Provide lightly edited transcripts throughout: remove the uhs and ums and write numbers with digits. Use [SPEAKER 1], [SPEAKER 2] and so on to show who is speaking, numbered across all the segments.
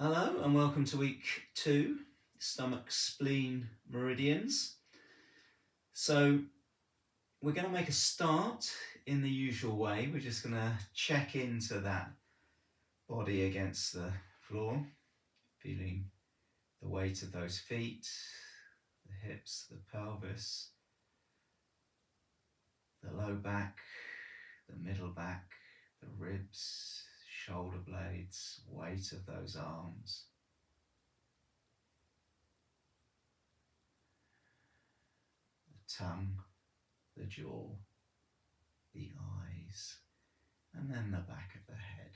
[SPEAKER 1] Hello and welcome to week 2, stomach, spleen, meridians. So we're going to make a start in the usual way. We're just going to check into that body against the floor, feeling the weight of those feet, the hips, the pelvis, the low back, the middle back, the ribs, shoulder blades, weight of those arms. Tongue, the jaw, the eyes, and then the back of the head.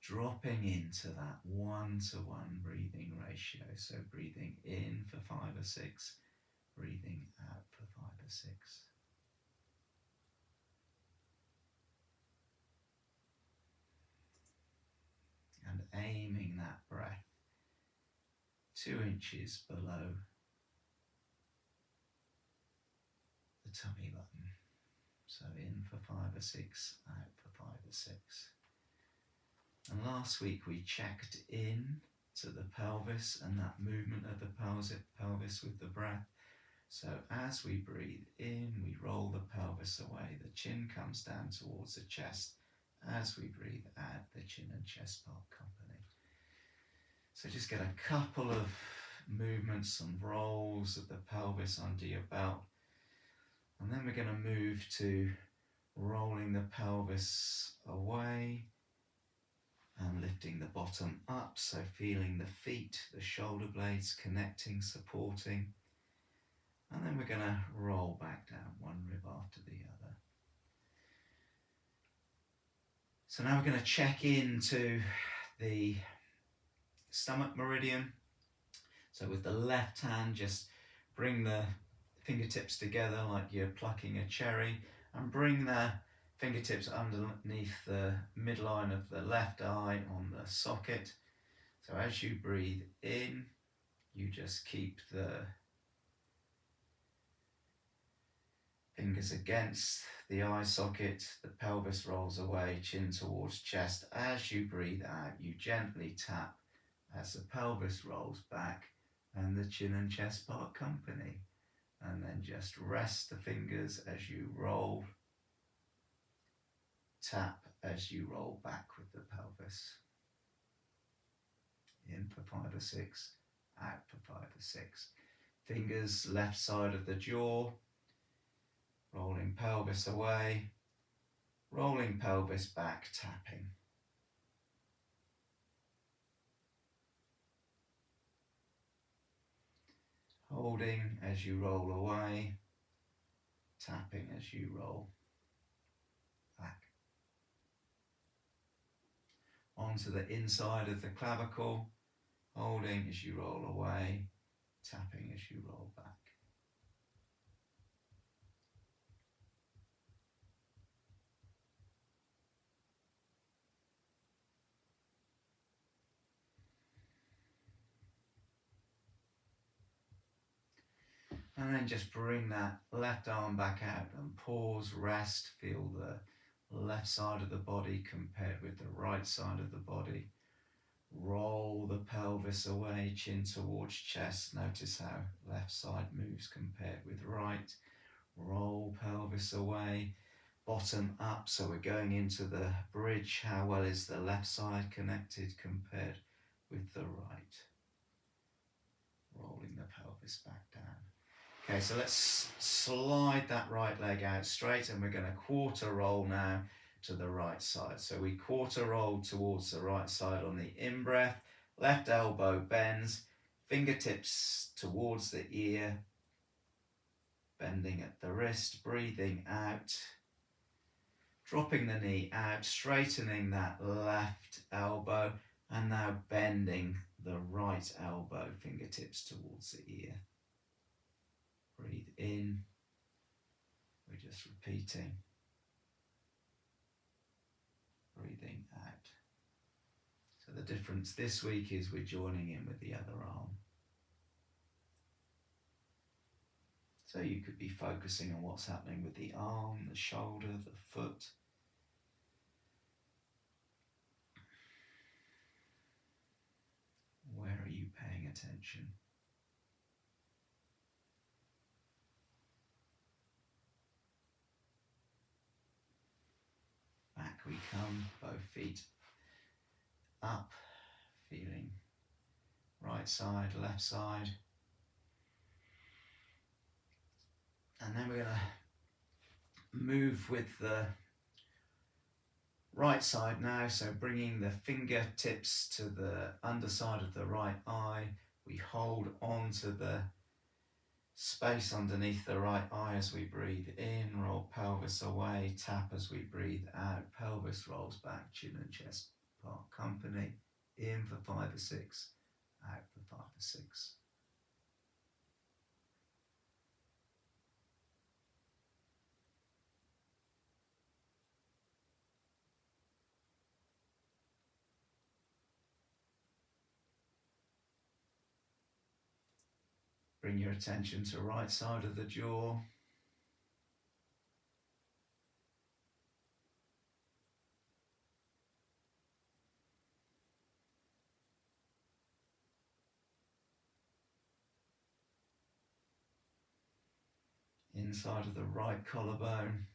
[SPEAKER 1] Dropping into that 1-to-1 breathing ratio. So breathing in for 5 or 6, breathing out for 5 or 6. And aiming that breath 2 inches below the tummy button. So in for 5 or 6, out for 5 or 6. And last week we checked in to the pelvis and that movement of the pelvis with the breath. So as we breathe in, we roll the pelvis away. The chin comes down towards the chest. As we breathe out, the chin and chest part company. So just get a couple of movements, some rolls of the pelvis under your belt. And then we're going to move to rolling the pelvis away and lifting the bottom up. So feeling the feet, the shoulder blades connecting, supporting. And then we're going to roll back down, one rib after the other. So now we're going to check into the stomach meridian. So with the left hand, just bring the fingertips together like you're plucking a cherry, and bring the fingertips underneath the midline of the left eye on the socket. So as you breathe in, you just keep the fingers against the eye socket, the pelvis rolls away, chin towards chest. As you breathe out, you gently tap as the pelvis rolls back and the chin and chest part company. And then just rest the fingers as you roll, tap as you roll back with the pelvis. In for 5 or 6, out for 5 or 6. Fingers left side of the jaw, rolling pelvis away, rolling pelvis back, tapping. Holding as you roll away, tapping as you roll back. Onto the inside of the clavicle, holding as you roll away, tapping as you roll back. And then just bring that left arm back out and pause, rest, feel the left side of the body compared with the right side of the body. Roll the pelvis away, chin towards chest. Notice how left side moves compared with right. Roll pelvis away, bottom up. So we're going into the bridge. How well is the left side connected compared with the right? Rolling the pelvis back down. Okay, so let's slide that right leg out straight, and we're going to quarter roll now to the right side. So we quarter roll towards the right side on the in-breath. Left elbow bends, fingertips towards the ear, bending at the wrist, breathing out. Dropping the knee out, straightening that left elbow, and now bending the right elbow, fingertips towards the ear. Breathe in, we're just repeating. Breathing out. So the difference this week is we're joining in with the other arm. So you could be focusing on what's happening with the arm, the shoulder, the foot. attention. Back we come, both feet up, feeling right side, left side. And then we're going to move with the right side now, so bringing the fingertips to the underside of the right eye. We hold on to the space underneath the right eye as we breathe in, roll pelvis away, tap as we breathe out, pelvis rolls back, chin and chest part company, in for 5 or 6, out for 5 or 6. Bring your attention to right side of the jaw. Inside of the right collarbone.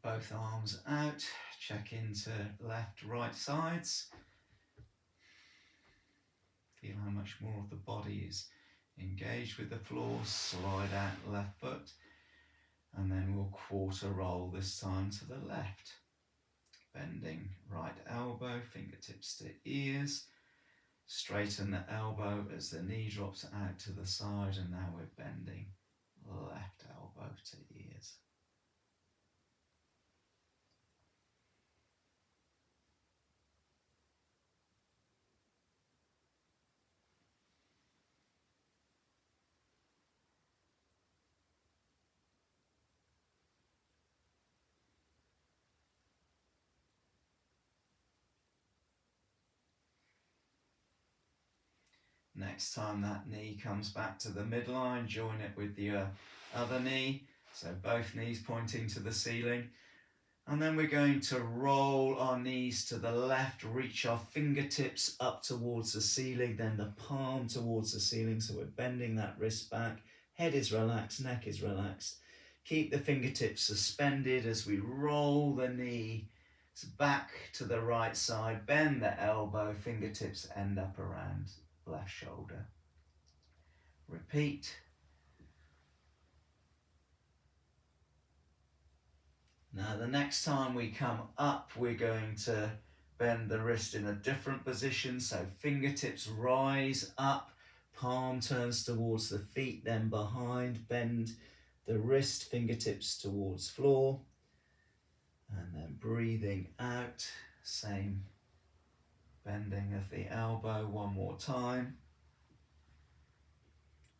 [SPEAKER 1] Both arms out, check into left, right sides. Feel how much more of the body is engaged with the floor. Slide out left foot. And then we'll quarter roll this time to the left. Bending right elbow, fingertips to ears. Straighten the elbow as the knee drops out to the side. And now we're bending left elbow to ears. Next time that knee comes back to the midline, join it with the other knee. So both knees pointing to the ceiling. And then we're going to roll our knees to the left, reach our fingertips up towards the ceiling, then the palm towards the ceiling. So we're bending that wrist back. Head is relaxed, neck is relaxed. Keep the fingertips suspended as we roll the knee back to the right side. Bend the elbow, fingertips end up around left shoulder. Repeat. Now the next time we come up, we're going to bend the wrist in a different position. So fingertips rise up, palm turns towards the feet, then behind. Bend the wrist, fingertips towards floor. And then breathing out, same bending of the elbow one more time.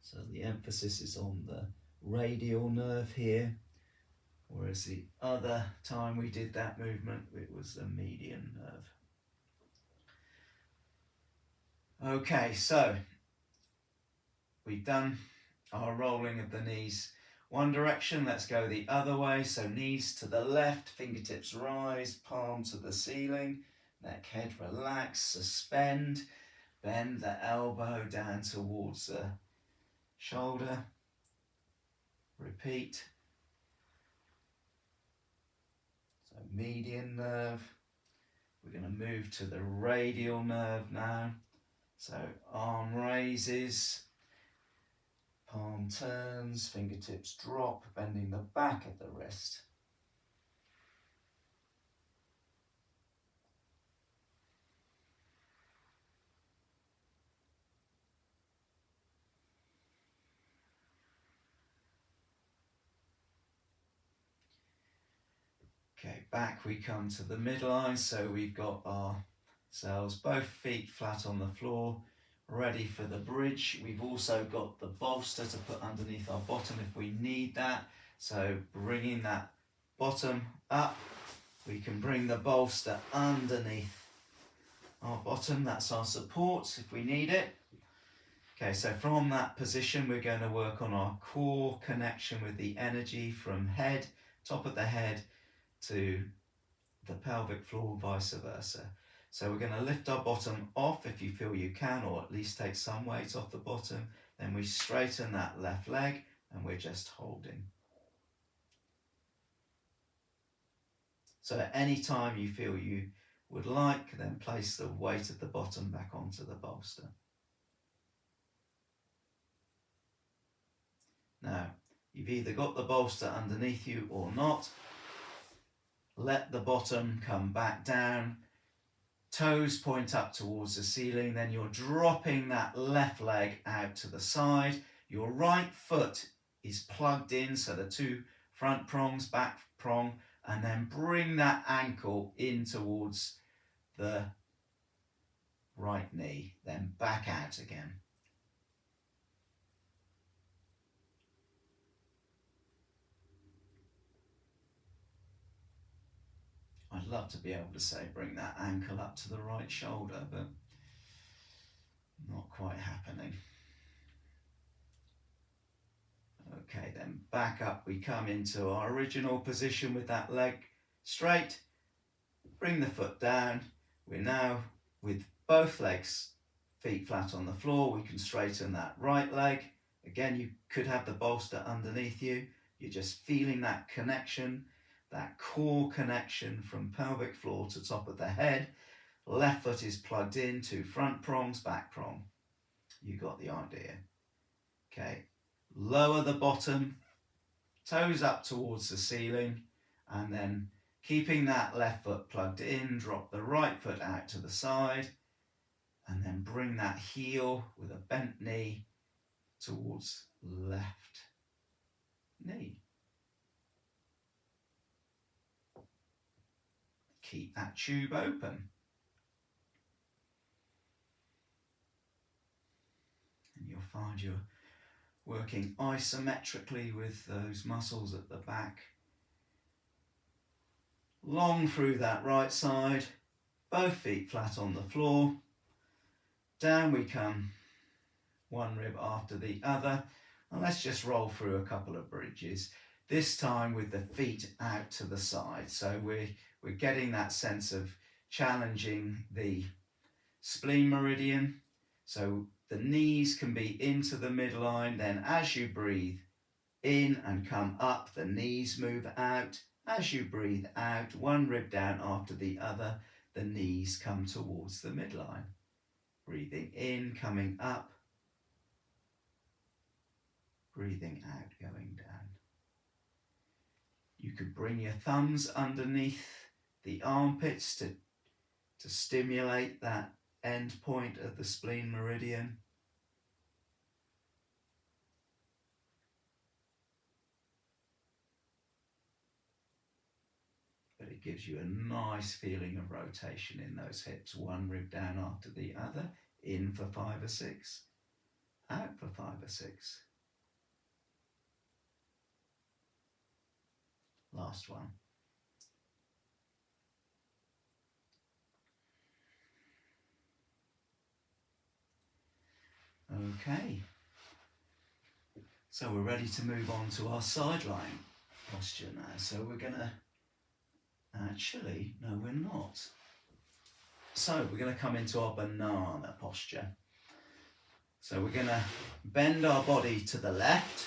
[SPEAKER 1] So the emphasis is on the radial nerve here, whereas the other time we did that movement, it was the median nerve. Okay, so we've done our rolling of the knees one direction. Let's go the other way. So knees to the left, fingertips rise, palm to the ceiling, neck, head relax, suspend, bend the elbow down towards the shoulder. Repeat. So median nerve. We're going to move to the radial nerve now. So arm raises, palm turns, fingertips drop, bending the back of the wrist. Okay, back we come to the midline, so we've got ourselves both feet flat on the floor, ready for the bridge. We've also got the bolster to put underneath our bottom if we need that. So bringing that bottom up, we can bring the bolster underneath our bottom. That's our support if we need it. Okay, so from that position, we're going to work on our core connection with the energy from head, top of the head, to the pelvic floor, vice versa. So we're going to lift our bottom off if you feel you can, or at least take some weight off the bottom. Then we straighten that left leg and we're just holding. So at any time you feel you would like, then place the weight of the bottom back onto the bolster. Now, you've either got the bolster underneath you or not. Let the bottom come back down. Toes point up towards the ceiling. Then you're dropping that left leg out to the side. Your right foot is plugged in, so the two front prongs, back prong, and then bring that ankle in towards the right knee, then back out again. I'd love to be able to say bring that ankle up to the right shoulder, but not quite happening. Okay, then back up we come into our original position with that leg straight. Bring the foot down. We're now with both legs, feet flat on the floor. We can straighten that right leg. Again, you could have the bolster underneath you. You're just feeling that connection, that core connection from pelvic floor to top of the head. Left foot is plugged in, to front prongs, back prong. You got the idea. Okay, lower the bottom, toes up towards the ceiling, and then keeping that left foot plugged in, drop the right foot out to the side, and then bring that heel with a bent knee towards left knee. Keep that tube open. And you'll find you're working isometrically with those muscles at the back. Long through that right side, both feet flat on the floor. Down we come, one rib after the other. And let's just roll through a couple of bridges, this time with the feet out to the side. So we're getting that sense of challenging the spleen meridian. So the knees can be into the midline. Then as you breathe in and come up, the knees move out. As you breathe out, one rib down after the other, the knees come towards the midline. Breathing in, coming up. Breathing out, going down. You could bring your thumbs underneath the armpits to stimulate that end point of the spleen meridian. But it gives you a nice feeling of rotation in those hips. One rib down after the other. In for 5 or 6. Out for 5 or 6. Last one. Okay. So we're ready to move on to our sideline posture now. So we're going to actually, no, we're not. So we're going to come into our banana posture. So we're going to bend our body to the left.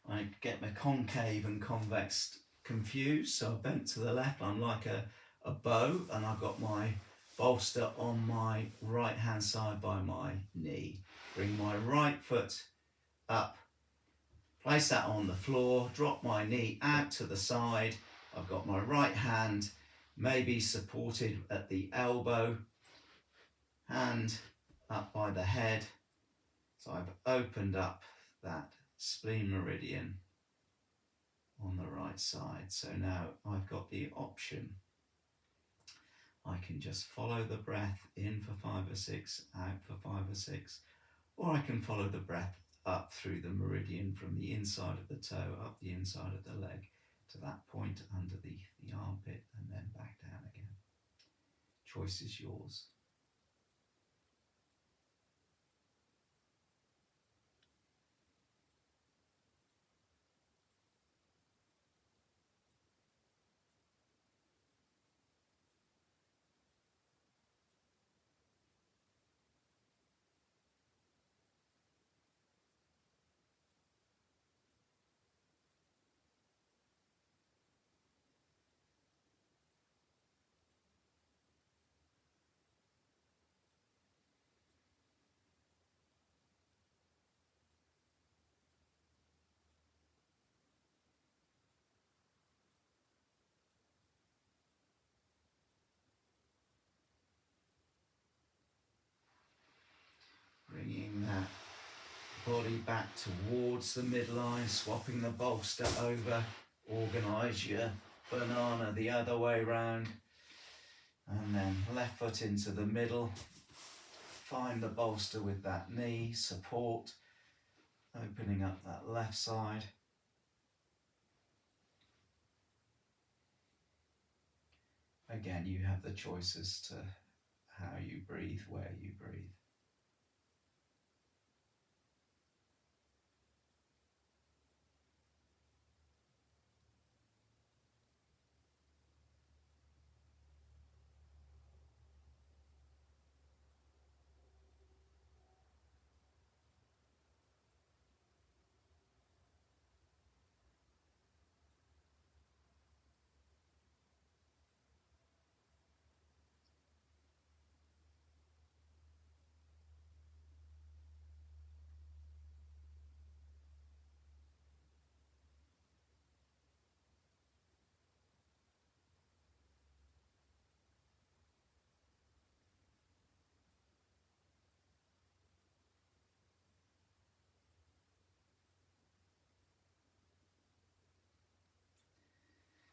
[SPEAKER 1] I get my concave and convex confused, so I bent to the left. I'm like a bow, and I've got my bolster on my right hand side by my knee. Bring my right foot up, place that on the floor, drop my knee out to the side. I've got my right hand maybe supported at the elbow, hand up by the head. So I've opened up that spleen meridian on the right side. So now I've got the option. I can just follow the breath in for 5 or 6, out for 5 or 6, or I can follow the breath up through the meridian from the inside of the toe, up the inside of the leg to that point under the armpit, and then back down again. Choice is yours. body back towards the midline, swapping the bolster over. Organise your banana the other way round. And then left foot into the middle. Find the bolster with that knee, support, opening up that left side. Again, you have the choice as to how you breathe, where you breathe.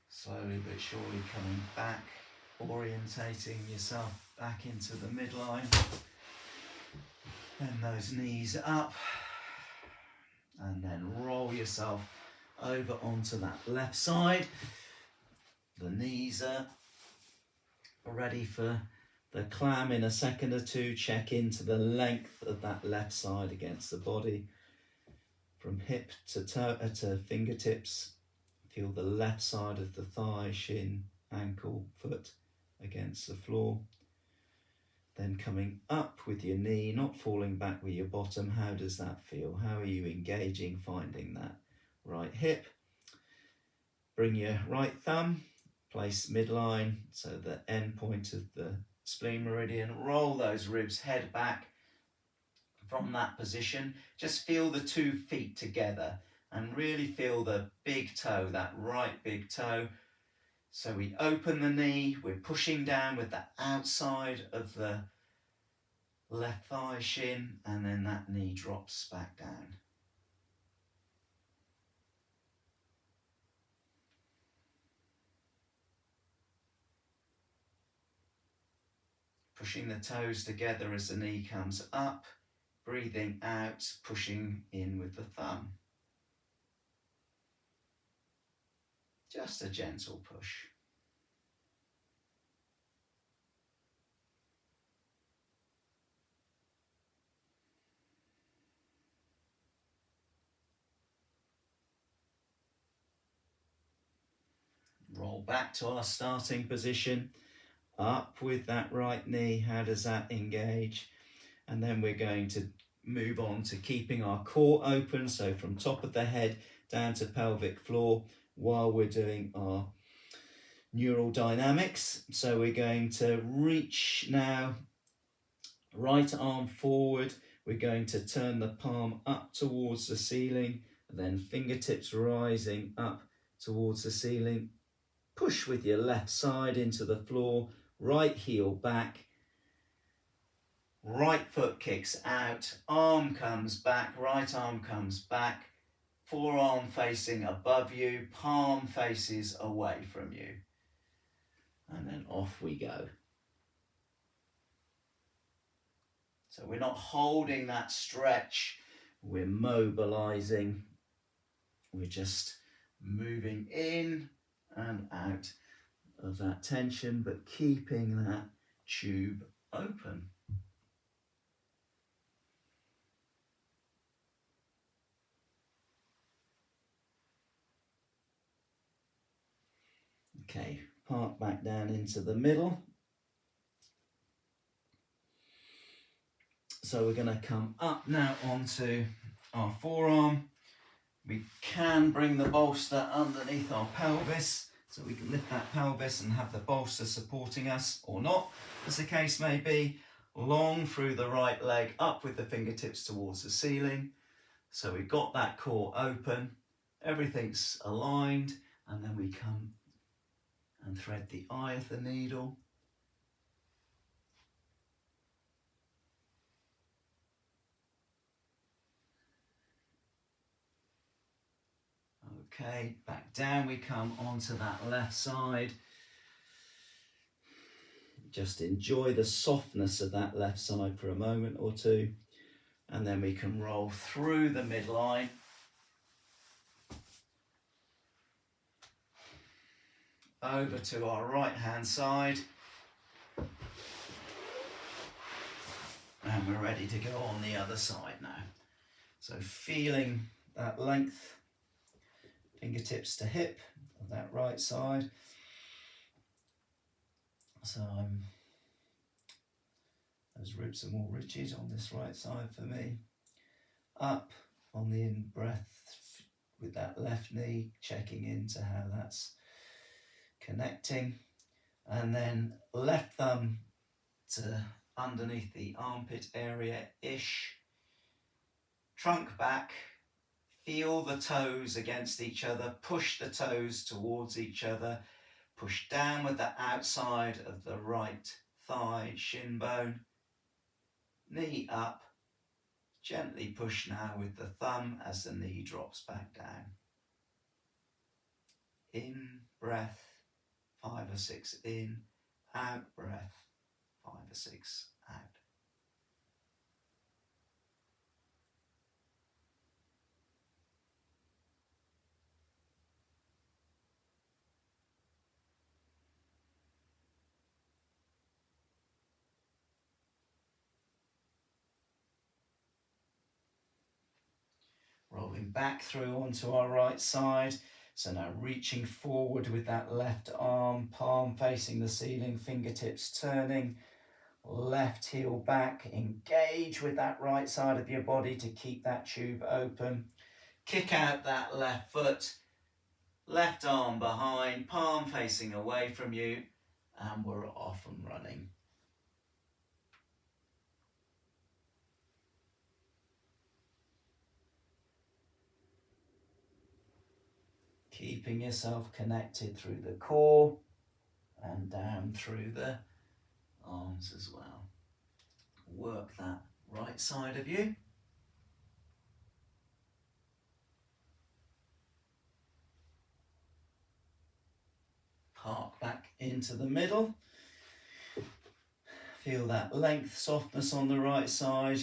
[SPEAKER 1] Slowly but surely coming back, orientating yourself back into the midline. Then those knees up, and then roll yourself over onto that left side. The knees are ready for the clam in a second or two. Check into the length of that left side against the body. From hip to toe to fingertips. Feel the left side of the thigh, shin, ankle, foot against the floor. Then coming up with your knee, not falling back with your bottom. How does that feel? How are you engaging, finding that right hip? Bring your right thumb, place midline, so the end point of the spleen meridian. Roll those ribs, head back. From that position, just feel the 2 feet together and really feel the big toe, that right big toe. So we open the knee, we're pushing down with the outside of the left thigh, shin, and then that knee drops back down. Pushing the toes together as the knee comes up, breathing out, pushing in with the thumb. Just a gentle push. Roll back to our starting position. Up with that right knee. How does that engage? And then we're going to move on to keeping our core open. So from top of the head down to pelvic floor while we're doing our neural dynamics. So we're going to reach now, right arm forward. We're going to turn the palm up towards the ceiling, and then fingertips rising up towards the ceiling. Push with your left side into the floor, right heel back. Right foot kicks out, arm comes back, right arm comes back, forearm facing above you, palm faces away from you. And then off we go. So we're not holding that stretch, we're mobilizing. We're just moving in and out of that tension, but keeping that tube open. Okay, park back down into the middle. So we're going to come up now onto our forearm. We can bring the bolster underneath our pelvis, so we can lift that pelvis and have the bolster supporting us, or not, as the case may be. Long through the right leg, up with the fingertips towards the ceiling. So we've got that core open, everything's aligned, and then we come and thread the eye of the needle. Okay, back down we come onto that left side. Just enjoy the softness of that left side for a moment or two, and then we can roll through the midline. Over to our right hand side. And we're ready to go on the other side now. So feeling that length, fingertips to hip of that right side. So those ribs are more rigid on this right side for me. Up on the in breath with that left knee, checking into how that's connecting. And then left thumb to underneath the armpit area-ish. Trunk back. Feel the toes against each other. Push the toes towards each other. Push down with the outside of the right thigh, shin bone. Knee up. Gently push now with the thumb as the knee drops back down. In, breath, 5 or 6 in. Out, breath, 5 or 6 out. Rolling back through onto our right side. So now reaching forward with that left arm, palm facing the ceiling, fingertips turning. Left heel back, engage with that right side of your body to keep that tube open. Kick out that left foot, left arm behind, palm facing away from you, and we're off and running. Keeping yourself connected through the core and down through the arms as well. Work that right side of you. Park back into the middle. Feel that length, softness on the right side,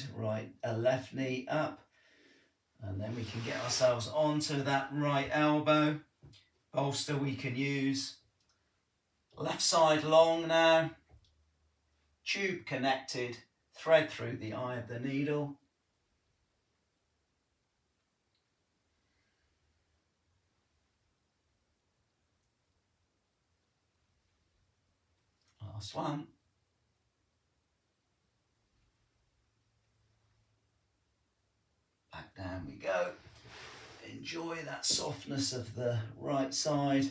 [SPEAKER 1] left knee up. And then we can get ourselves onto that right elbow. Bolster we can use. Left side long now. Tube connected. Thread through the eye of the needle. Last one. Back down we go. Enjoy that softness of the right side.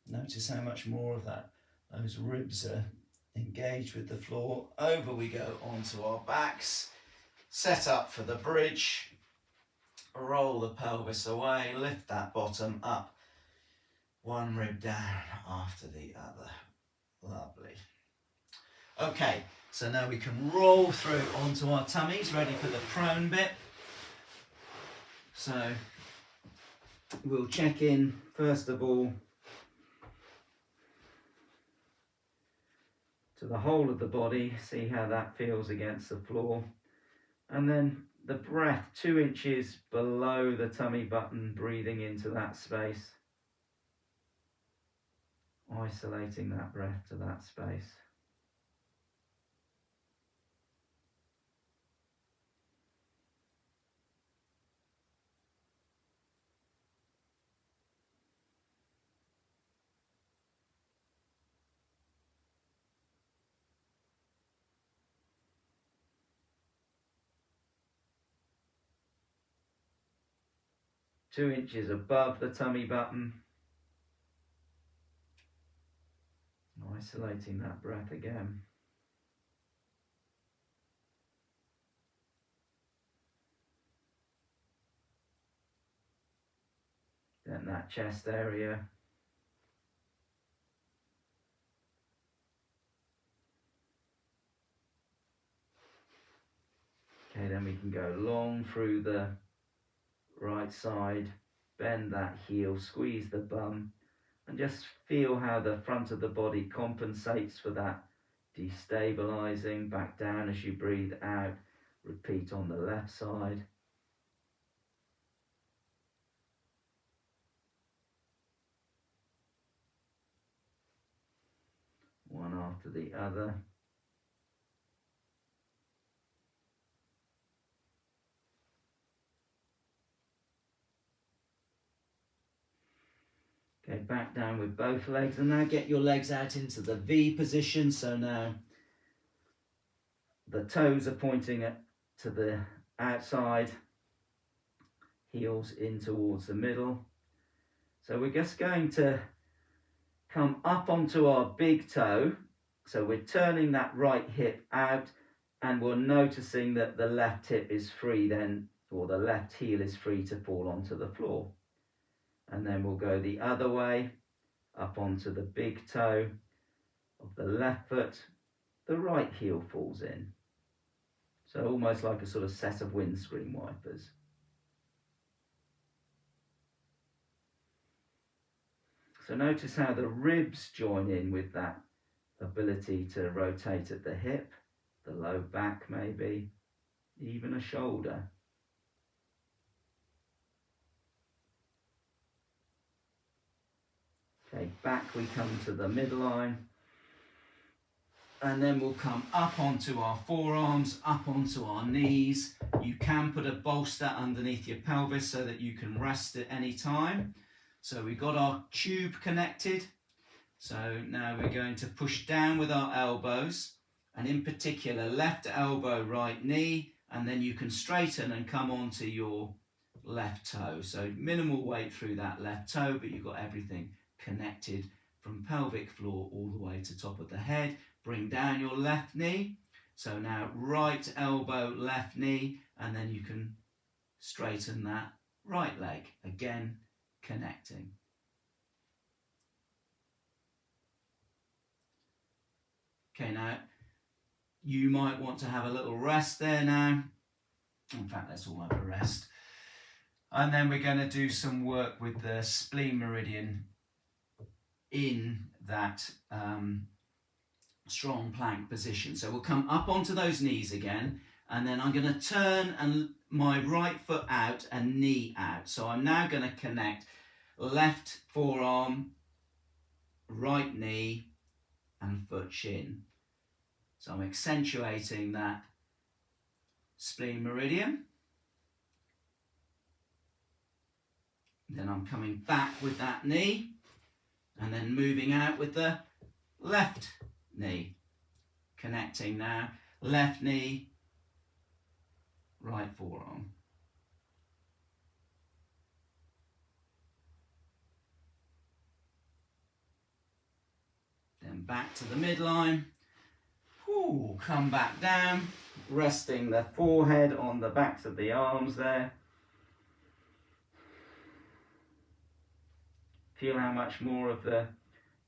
[SPEAKER 1] Notice how much more of those ribs are engaged with the floor. Over we go onto our backs. Set up for the bridge. Roll the pelvis away. Lift that bottom up. One rib down after the other. Lovely. Okay, so now we can roll through onto our tummies, ready for the prone bit. So we'll check in first of all to the whole of the body, see how that feels against the floor. And then the breath 2 inches below the tummy button, breathing into that space. Isolating that breath to that space. Two inches above the tummy button. Isolating that breath again. Then that chest area. Okay, then we can go long through the right side, bend that heel, squeeze the bum, and just feel how the front of the body compensates for that destabilizing. Back down as you breathe out. Repeat on the left side. One after the other. Okay, back down with both legs, and now get your legs out into the V position. So now the toes are pointing to the outside, heels in towards the middle. So we're just going to come up onto our big toe. So we're turning that right hip out, and we're noticing that the left hip is free then, or the left heel is free to fall onto the floor. And then we'll go the other way, up onto the big toe of the left foot. The right heel falls in. So almost like a sort of set of windscreen wipers. So notice how the ribs join in with that ability to rotate at the hip, the low back maybe, even a shoulder. Okay, back we come to the midline, and then we'll come up onto our forearms, up onto our knees. You can put a bolster underneath your pelvis so that you can rest at any time. So we've got our tube connected. So now we're going to push down with our elbows, and in particular left elbow, right knee, and then you can straighten and come onto your left toe. So minimal weight through that left toe, but you've got everything connected from pelvic floor all the way to top of the head. Bring down your left knee. So now right elbow, left knee, and then you can straighten that right leg, again connecting. Okay, now you might want to have a little rest there now. In fact, let's all have a rest. And then we're going to do some work with the spleen meridian in that strong plank position. So we'll come up onto those knees again, and then I'm going to turn and my right foot out and knee out. So I'm now going to connect left forearm, right knee, and foot shin. So I'm accentuating that spleen meridian. Then I'm coming back with that knee, and then moving out with the left knee. Connecting now, left knee, right forearm. Then back to the midline. Ooh, come back down, resting the forehead on the backs of the arms there. Feel how much more of the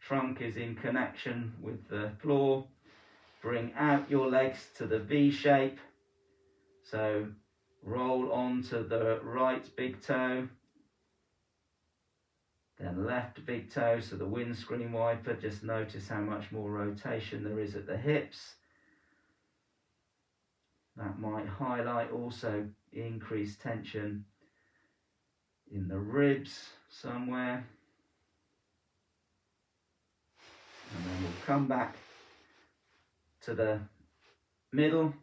[SPEAKER 1] trunk is in connection with the floor. Bring out your legs to the V shape. So roll onto the right big toe, then left big toe, so the windscreen wiper. Just notice how much more rotation there is at the hips. That might highlight also increased tension in the ribs somewhere. And then we'll come back to the middle,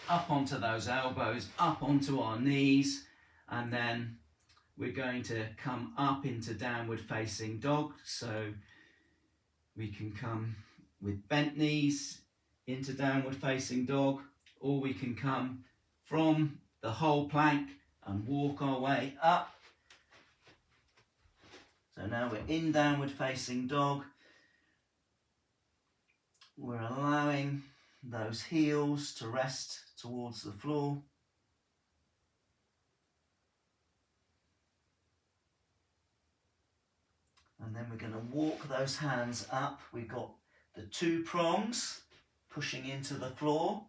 [SPEAKER 1] up onto those elbows, up onto our knees, and then we're going to come up into downward facing dog. So we can come with bent knees into downward facing dog, or we can come from the whole plank and walk our way up. So now we're in downward facing dog. We're allowing those heels to rest towards the floor. And then we're going to walk those hands up. We've got the two prongs pushing into the floor.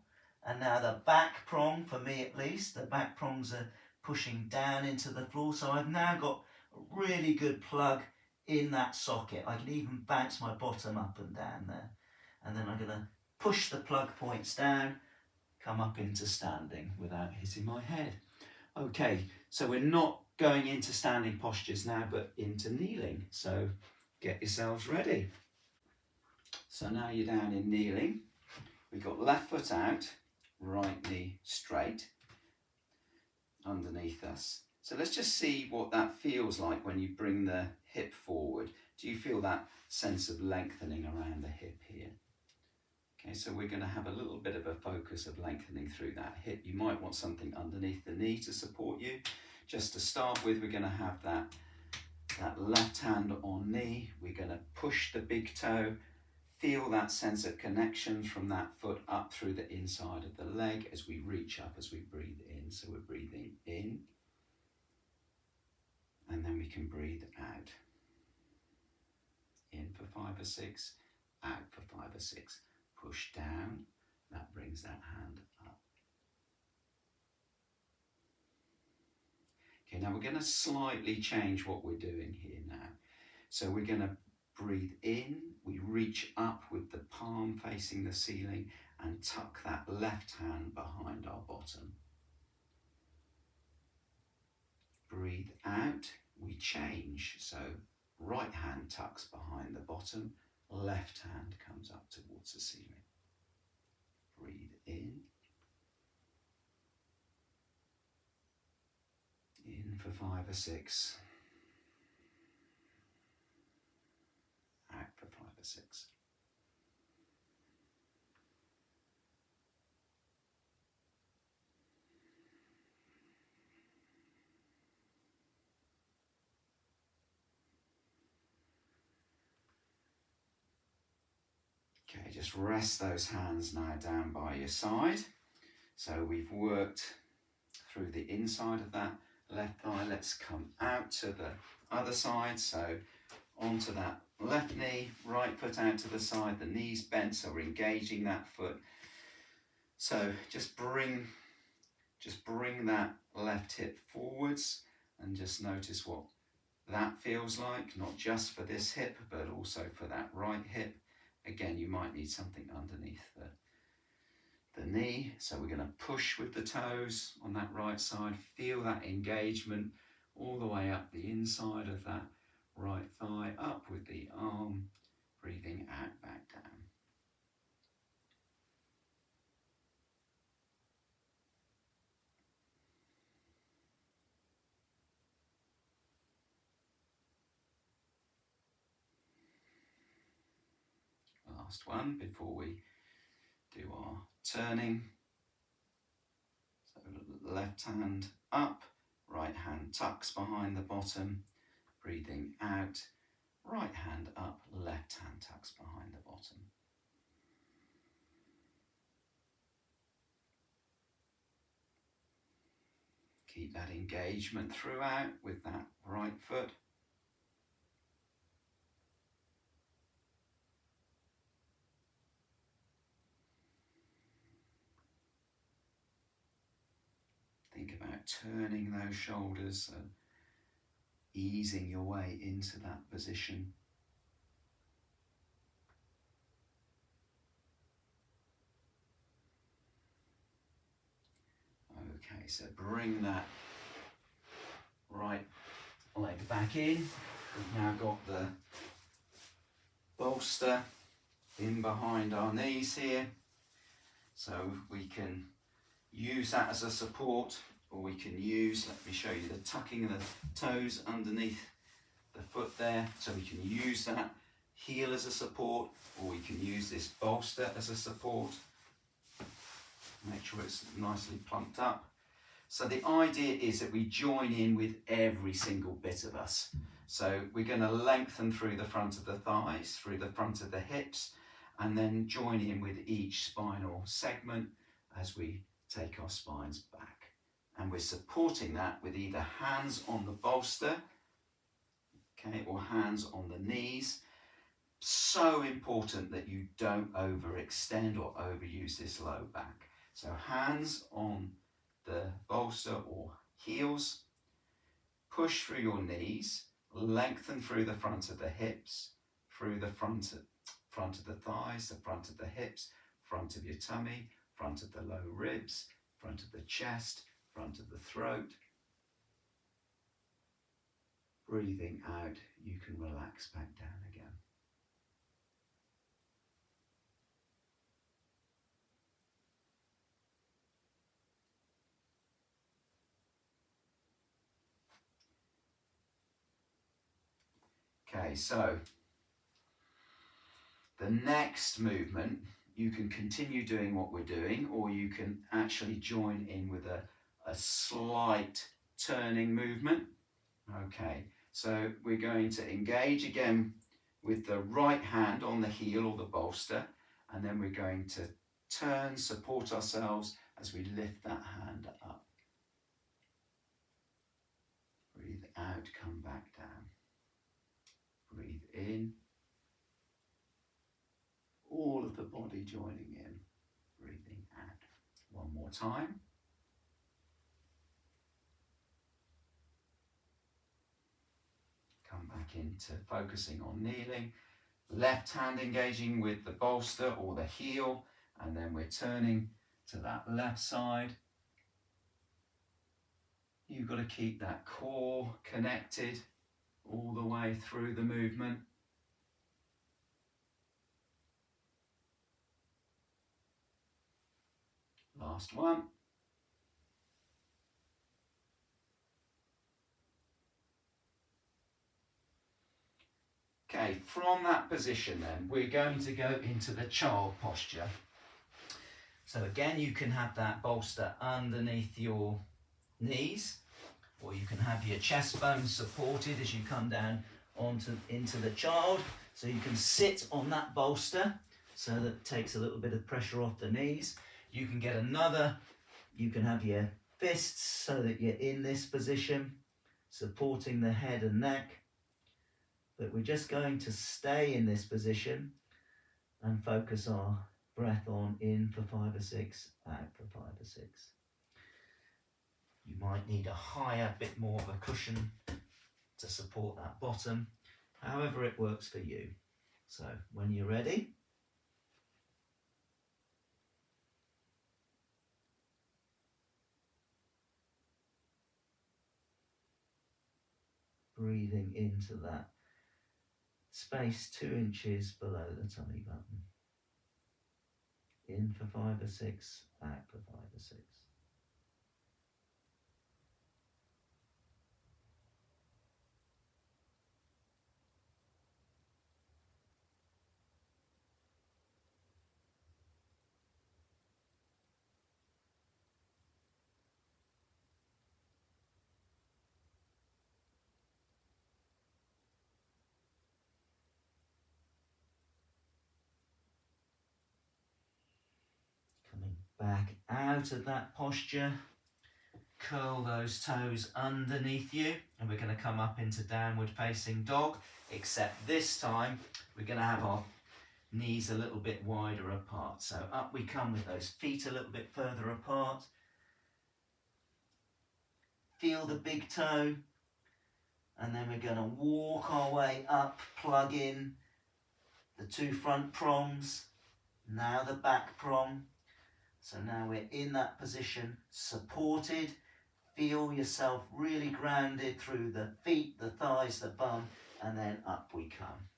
[SPEAKER 1] And now the back prong, for me at least, the back prongs are pushing down into the floor. So I've now got a really good plug in that socket. I can even bounce my bottom up and down there. And then I'm going to push the plug points down, come up into standing without hitting my head. Okay, so we're not going into standing postures now, but into kneeling. So get yourselves ready. So now you're down in kneeling. We've got left foot out, right knee straight underneath us. So let's just see what that feels like when you bring the hip forward. Do you feel that sense of lengthening around the hip here? Okay, so we're going to have a little bit of a focus of lengthening through that hip. You might want something underneath the knee to support you. Just to start with, we're going to have that left hand on knee. We're going to push the big toe. Feel that sense of connection from that foot up through the inside of the leg as we reach up, as we breathe in. So we're breathing in, and then we can breathe out. In for 5 or 6, out for 5 or 6. Push down, that brings that hand up. Okay, now we're going to slightly change what we're doing here now. So we're going to breathe in, we reach up with the palm facing the ceiling and tuck that left hand behind our bottom. Breathe out, we change. So right hand tucks behind the bottom, left hand comes up towards the ceiling. Breathe in for 5 or 6. Out for 5 or 6. Okay, just rest those hands now down by your side. So we've worked through the inside of that left thigh. Let's come out to the other side. So onto that left knee, right foot out to the side, the knees bent, so we're engaging that foot. So just bring that left hip forwards and just notice what that feels like, not just for this hip, but also for that right hip. Again, you might need something underneath the knee. So we're going to push with the toes on that right side. Feel that engagement all the way up the inside of that right thigh, up with the arm, breathing out, back down. Last one before we do our turning. So left hand up, right hand tucks behind the bottom, breathing out, right hand up, left hand tucks behind the bottom. Keep that engagement throughout with that right foot. Think about turning those shoulders and easing your way into that position. Okay, so bring that right leg back in. We've now got the bolster in behind our knees here. So we can use that as a support, or we can use, let me show you the tucking of the toes underneath the foot there. So we can use that heel as a support, or we can use this bolster as a support. Make sure it's nicely plumped up. So the idea is that we join in with every single bit of us. So we're going to lengthen through the front of the thighs, through the front of the hips, and then join in with each spinal segment as we take our spines back. And we're supporting that with either hands on the bolster, okay, or hands on the knees. So important that you don't overextend or overuse this low back. So hands on the bolster or heels. Push through your knees, lengthen through the front of the hips, through the front of the thighs, the front of the hips, front of your tummy, front of the low ribs, front of the chest, front of the throat. Breathing out, you can relax back down again. Okay, so the next movement, you can continue doing what we're doing, or you can actually join in with a slight turning movement. Okay, so we're going to engage again with the right hand on the heel or the bolster, and then we're going to turn, support ourselves as we lift that hand up. Breathe out, come back down. Breathe in. All of the body joining in. Breathing out. One more time. Come back into focusing on kneeling. Left hand engaging with the bolster or the heel, and then we're turning to that left side. You've got to keep that core connected all the way through the movement. Last one. Okay, from that position then, we're going to go into the child posture. So again, you can have that bolster underneath your knees, or you can have your chest bones supported as you come down into the child. So you can sit on that bolster, so that it takes a little bit of pressure off the knees. You can get you can have your fists so that you're in this position, supporting the head and neck. But we're just going to stay in this position and focus our breath on in for 5 or 6, out for 5 or 6. You might need a higher, bit more of a cushion to support that bottom, however it works for you. So when you're ready, breathing into that space 2 inches below the tummy button. In for 5 or 6, out for 5 or 6. Coming back out of that posture, curl those toes underneath you, and we're going to come up into downward facing dog, except this time we're going to have our knees a little bit wider apart. So up we come with those feet a little bit further apart. Feel the big toe, and then we're going to walk our way up, plug in the 2 front prongs, now the back prong. So now we're in that position, supported. Feel yourself really grounded through the feet, the thighs, the bum, and then up we come.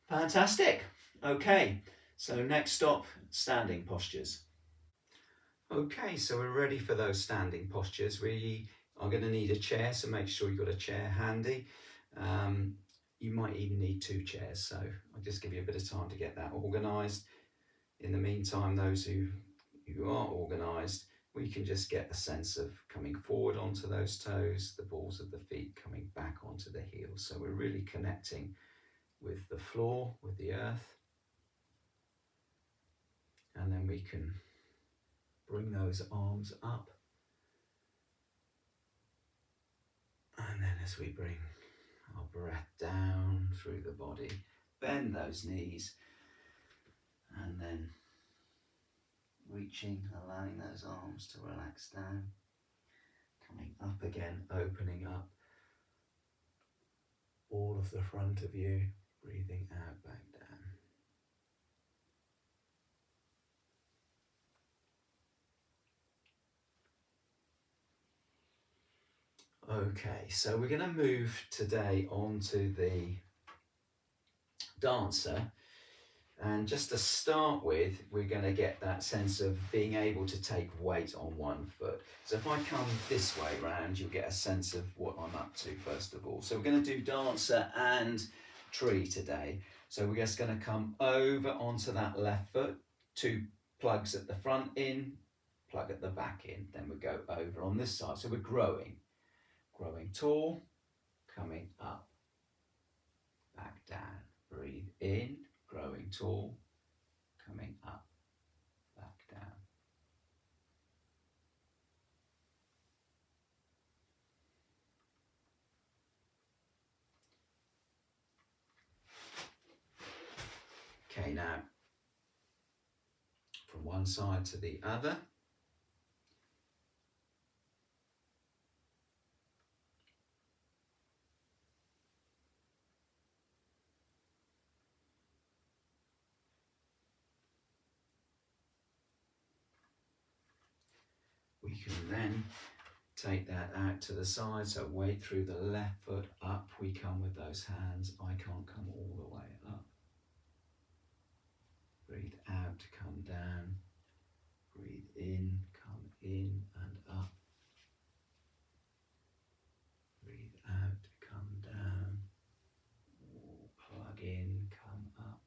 [SPEAKER 1] Fantastic. Okay, so next stop, standing postures. Okay, so we're ready for those standing postures. We are going to need a chair, so make sure you've got a chair handy. You might even need 2 chairs, so I'll just give you a bit of time to get that organised. In the meantime, those who are organised, we can just get a sense of coming forward onto those toes, the balls of the feet coming back onto the heels. So we're really connecting with the floor, with the earth. And then we can bring those arms up. And then as we bring our breath down through the body, bend those knees, and then reaching, allowing those arms to relax down. Coming up again, opening up all of the front of you, breathing out, back down. Okay, so we're going to move today on to the dancer. And just to start with, we're going to get that sense of being able to take weight on one foot. So if I come this way round, you'll get a sense of what I'm up to first of all. So we're going to do dancer and tree today. So we're just going to come over onto that left foot, 2 plugs at the front in, plug at the back in. Then we go over on this side. So we're growing tall, coming up, back down. Breathe in. Growing tall, coming up, back down. Okay, now from one side to the other. We can then take that out to the side, so weight through the left foot, up we come with those hands. I can't come all the way up. Breathe out to come down. Breathe in, come in and up. Breathe out to come down. Plug in, come up.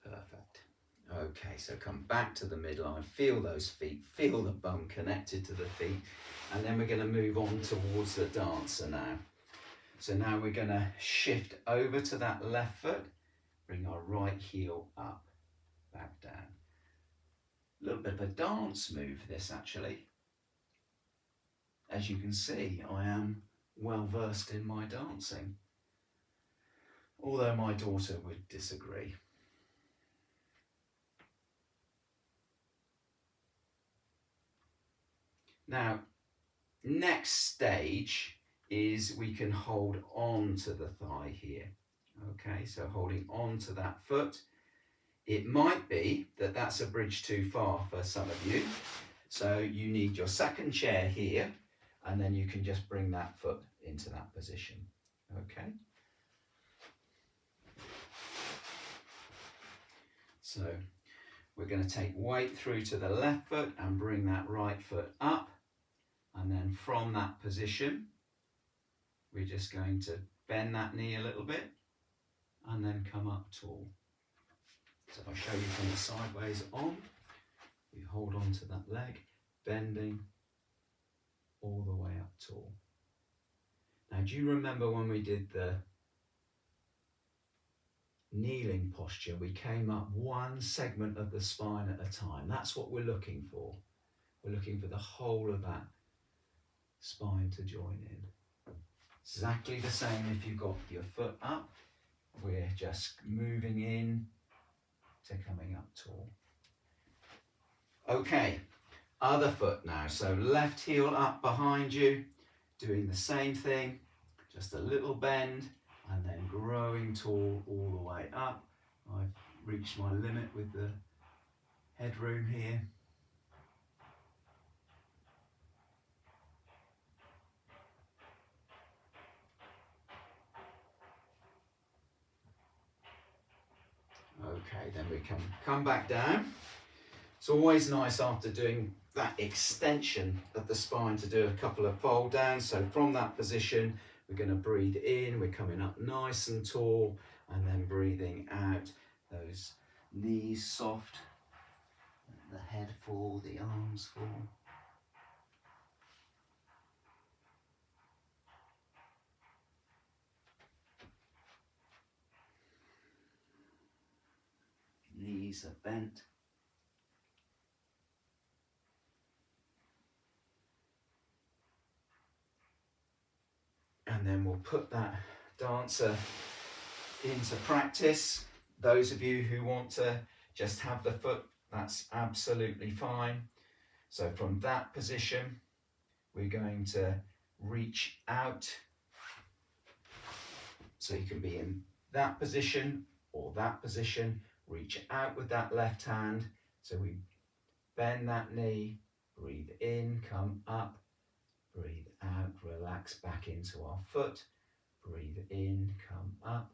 [SPEAKER 1] Perfect. Okay, so come back to the midline, feel those feet, feel the bum connected to the feet, and then we're going to move on towards the dancer now. So now we're going to shift over to that left foot, bring our right heel up, back down. A little bit of a dance move this actually. As you can see, I am well versed in my dancing, although my daughter would disagree. Now, next stage is we can hold on to the thigh here. Okay, so holding on to that foot. It might be that that's a bridge too far for some of you. So you need your second chair here, and then you can just bring that foot into that position. Okay. So we're going to take weight through to the left foot and bring that right foot up. And then from that position, we're just going to bend that knee a little bit and then come up tall. So if I show you from the sideways on, we hold on to that leg, bending all the way up tall. Now, do you remember when we did the kneeling posture, we came up one segment of the spine at a time? That's what we're looking for. We're looking for the whole of that spine to join in. Exactly the same if you've got your foot up. We're just moving in to coming up tall. Okay, other foot now. So left heel up behind you, doing the same thing, just a little bend and then growing tall all the way up. I've reached my limit with the headroom here. Okay, then we can come back down. It's always nice after doing that extension of the spine to do a couple of fold downs. So from that position, we're going to breathe in, we're coming up nice and tall, and then breathing out, those knees soft, the head fall, the arms fall. Knees are bent. And then we'll put that dancer into practice. Those of you who want to just have the foot, that's absolutely fine. So from that position, we're going to reach out. So you can be in that position or that position, reach out with that left hand. So we bend that knee, breathe in, come up, breathe out, relax back into our foot, breathe in, come up.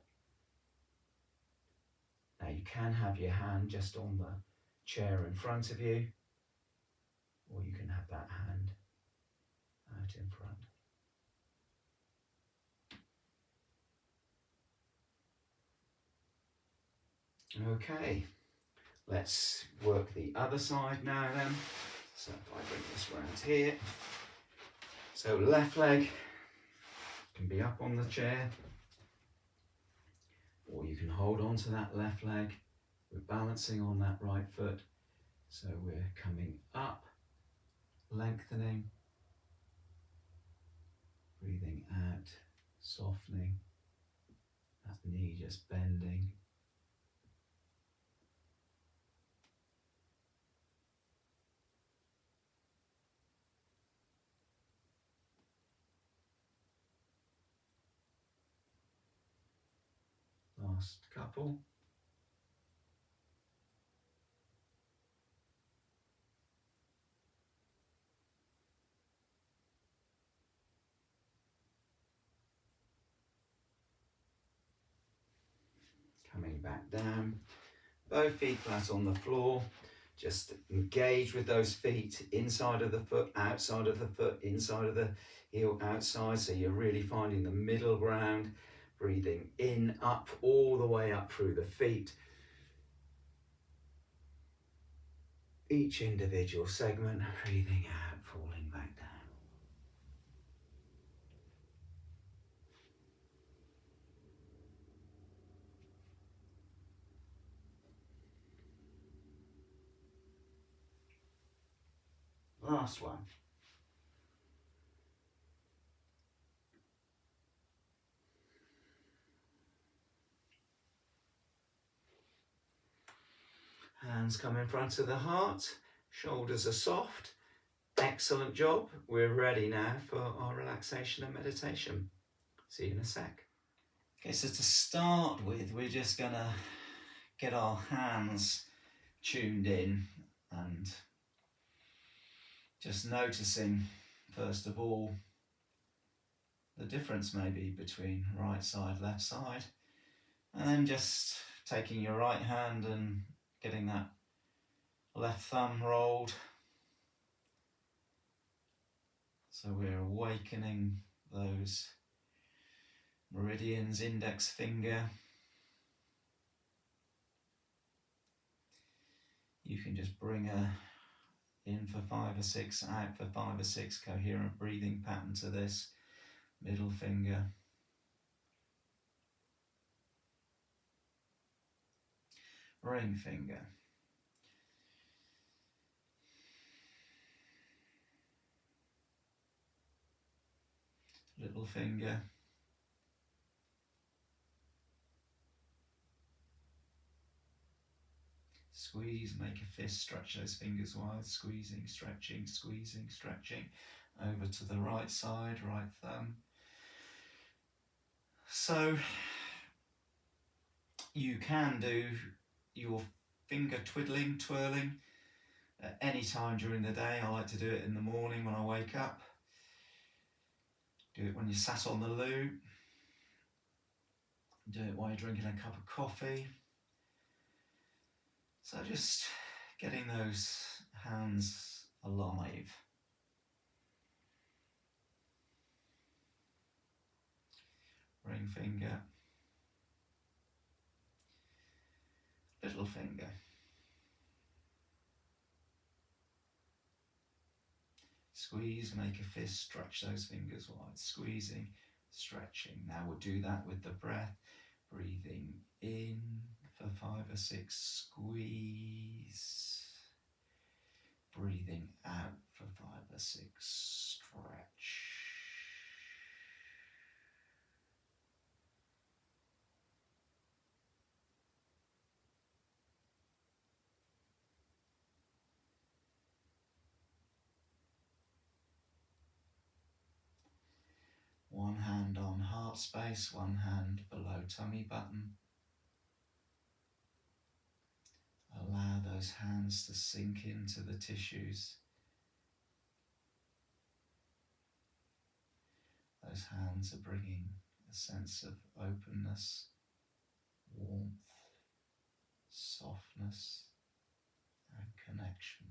[SPEAKER 1] Now you can have your hand just on the chair in front of you, or you can have that hand out in front. Okay, let's work the other side now then. So if I bring this round here, so left leg can be up on the chair, or you can hold on to that left leg. We're balancing on that right foot, so we're coming up, lengthening, breathing out, softening, that knee just bending. Last couple. Coming back down, both feet flat on the floor. Just engage with those feet, inside of the foot, outside of the foot, inside of the heel, outside. So you're really finding the middle ground. Breathing in, up, all the way up through the feet. Each individual segment, breathing out, falling back down. Last one. Hands come in front of the heart, shoulders are soft. Excellent job. We're ready now for our relaxation and meditation. See you in a sec. Okay, so to start with, we're just gonna get our hands tuned in and just noticing, first of all, the difference maybe between right side, left side, and then just taking your right hand and getting that left thumb rolled. So we're awakening those meridians, index finger. You can just bring in for 5 or 6, out for 5 or 6, coherent breathing pattern to this. Middle finger. Ring finger. Little finger. Squeeze, make a fist, stretch those fingers wide, squeezing, stretching, squeezing, stretching. Over to the right side, right thumb. So you can do your finger twiddling, twirling at any time during the day. I like to do it in the morning when I wake up. Do it when you're sat on the loo. Do it while you're drinking a cup of coffee. So just getting those hands alive. Ring finger. Little finger. Squeeze, make a fist, stretch those fingers wide. Squeezing, stretching. Now we'll do that with the breath. Breathing in for 5 or 6, squeeze. Breathing out for 5 or 6, stretch. One hand on heart space, one hand below tummy button. Allow those hands to sink into the tissues. Those hands are bringing a sense of openness, warmth, softness, and connection.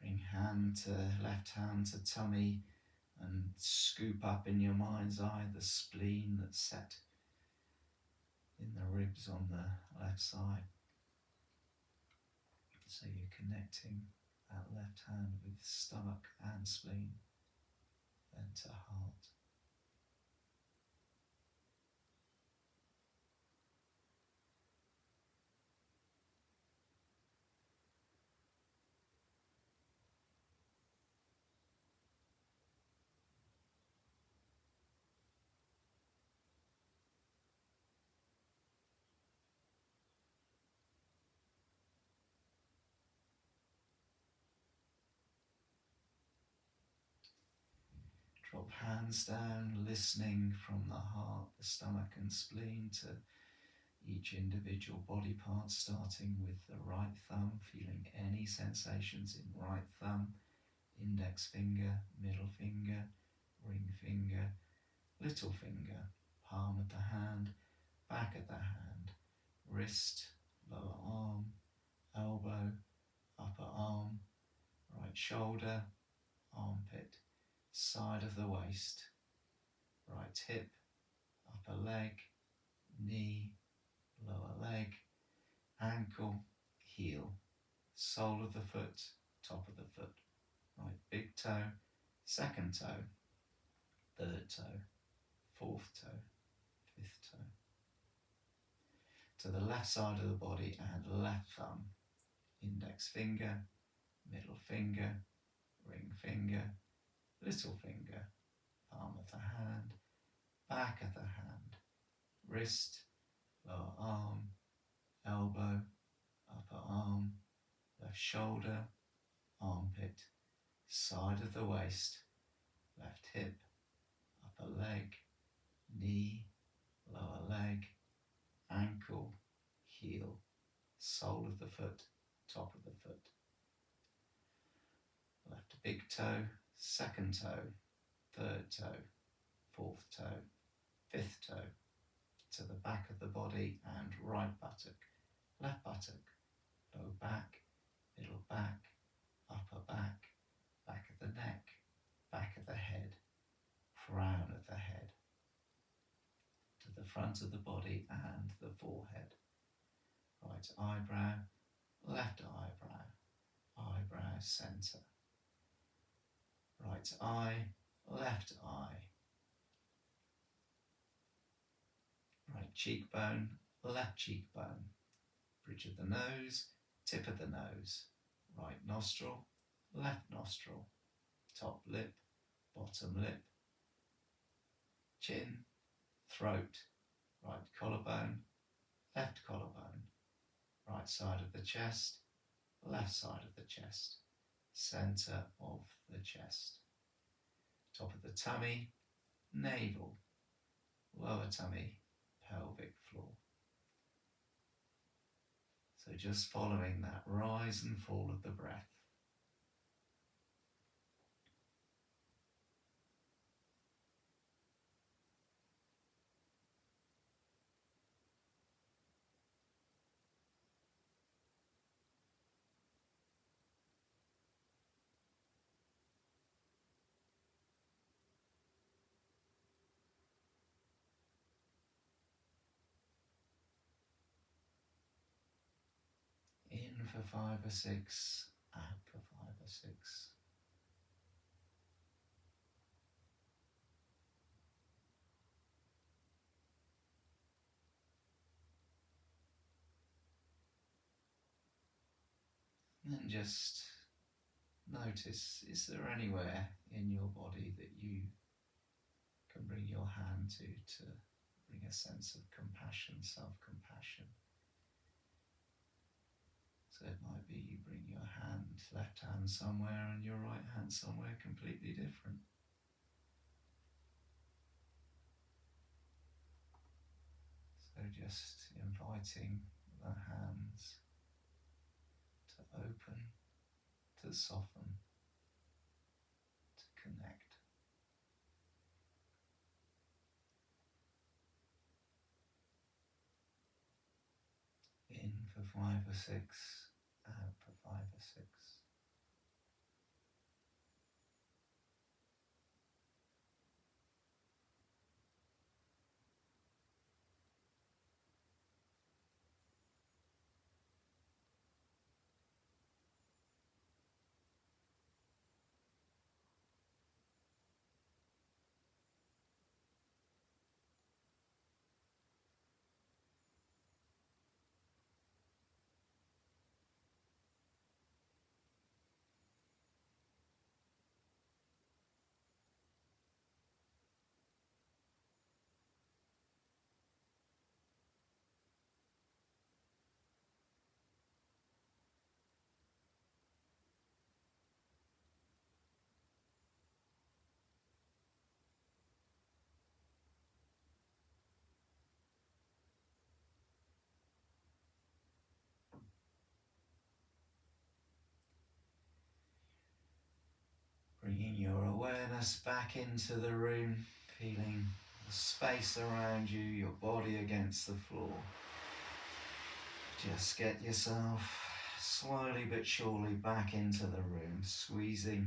[SPEAKER 1] Bring left hand to tummy and scoop up in your mind's eye the spleen that's set in the ribs on the left side. So you're connecting that left hand with stomach and spleen, then to heart. Drop hands down, listening from the heart, the stomach and spleen to each individual body part, starting with the right thumb, feeling any sensations in right thumb, index finger, middle finger, ring finger, little finger, palm of the hand, back of the hand, wrist, lower arm, elbow, upper arm, right shoulder, armpit, side of the waist, right hip, upper leg, knee, lower leg, ankle, heel, sole of the foot, top of the foot, right big toe, second toe, third toe, fourth toe, fifth toe. To the left side of the body and left thumb, index finger, middle finger, ring finger, little finger, palm of the hand, back of the hand, wrist, lower arm, elbow, upper arm, left shoulder, armpit, side of the waist, left hip, upper leg, knee, lower leg, ankle, heel, sole of the foot, top of the foot. Left big toe, second toe, third toe, fourth toe, fifth toe, to the back of the body and right buttock, left buttock, low back, middle back, upper back, back of the neck, back of the head, crown of the head, to the front of the body and the forehead. Right eyebrow, left eyebrow, eyebrow centre. Right eye, left eye. Right cheekbone, left cheekbone. Bridge of the nose, tip of the nose. Right nostril, left nostril. Top lip, bottom lip. Chin, throat. Right collarbone, left collarbone. Right side of the chest, left side of the chest. Centre of the chest. Top of the tummy, navel. Lower tummy, pelvic floor. So just following that rise and fall of the breath. In for 5 or 6, out for 5 or 6. And then just notice, is there anywhere in your body that you can bring your hand to bring a sense of compassion, self-compassion? So it might be you bring your left hand somewhere and your right hand somewhere completely different. So just inviting the hands to open, to soften, to connect. In for 5 or 6, out for 5 or 6. Bringing your awareness back into the room, feeling the space around you, your body against the floor. Just get yourself slowly but surely back into the room, squeezing,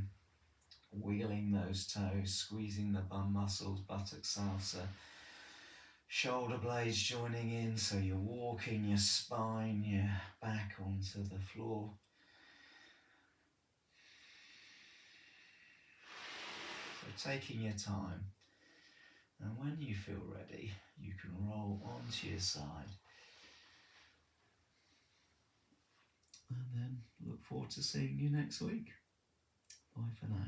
[SPEAKER 1] wheeling those toes, squeezing the bum muscles, buttocks, salsa, shoulder blades joining in, so you're walking your spine, your back onto the floor. So taking your time, and when you feel ready, you can roll onto your side. And then look forward to seeing you next week. Bye for now.